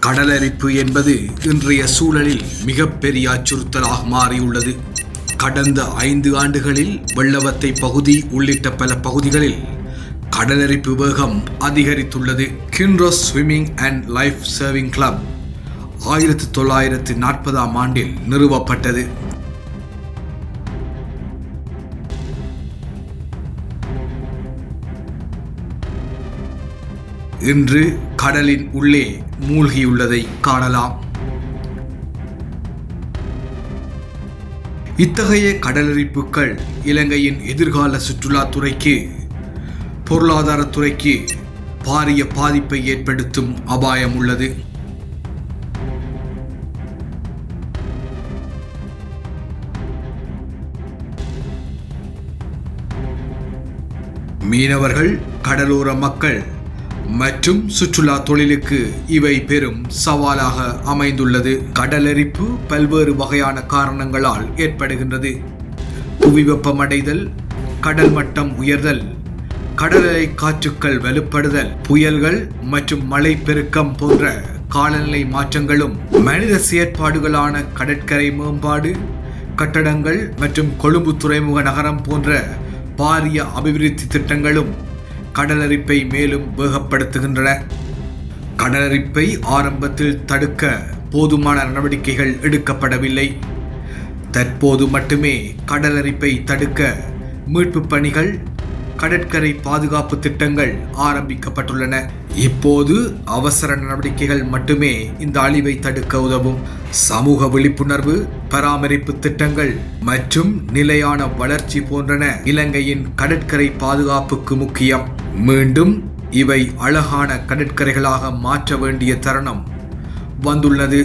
கடலரிப்பு என்பது இன்றைய சூழலில் மிகப்பெரிய அச்சுறுத்தலாக மாறியுள்ளது. கடந்த 5 ஆண்டுகளில் வெள்ளவத்தை பகுதி உள்ளிட்ட பல பகுதிகளில் கடலரிப்பு வேகம் அதிகரித்துள்ளது. Kinross swimming and life saving club 1940ஆம் ஆண்டில் நிறுவப்பட்டது. இன்று கடலின் உள்ளே மூழ்கியுள்ளதை காணலாம். இத்தகைய கடலரிப்புகள் இலங்கையின் எதிர்கால சுற்றுலாத்துறைக்கு, பொருளாதாரத்துறைக்கு பாரிய பாதிப்பை ஏற்படுத்தும் அபாயம் உள்ளது. மீனவர்கள், கடலோர மக்கள் மற்றும் சுற்றுலா தொழிலுக்கு இவை பெரும் சவாலாக அமைந்துள்ளது. கடலரிப்பு பல்வேறு வகையான காரணங்களால் ஏற்படுகின்றது. புவி வெப்பமடைதல், கடல் மட்டம் உயர்தல், கடலலை காற்றுக்கள் வலுப்படுதல், புயல்கள் மற்றும் மழை பெருக்கம் போன்ற காலநிலை மாற்றங்களும், மனித செயற்பாடுகளான கடற்கரை மேம்பாடு, கட்டடங்கள் மற்றும் கொழும்பு துறைமுக நகரம் போன்ற பாரிய அபிவிருத்தி திட்டங்களும் கடலரிப்பை மேலும் வேகப்படுத்துகின்றன. கடலரிப்பை ஆரம்பத்தில் தடுக்க போதுமான நடவடிக்கைகள் எடுக்கப்படவில்லை. தற்போது மட்டுமே கடலரிப்பை தடுக்க மீட்பு பணிகள், கடற்கரை பாதுகாப்பு திட்டங்கள் ஆரம்பிக்கப்பட்டுள்ளன. இப்போது அவசர நடவடிக்கைகள் மட்டுமே இந்த அழிவை தடுக்க உதவும். சமூக விழிப்புணர்வு, பராமரிப்பு திட்டங்கள் மற்றும் நிலையான வளர்ச்சி போன்றன இலங்கையின் கடற்கரை பாதுகாப்புக்கு முக்கியம். மீண்டும் இவை அழகான கடற்கரைகளாக மாற்ற வேண்டிய தருணம் வந்துள்ளது.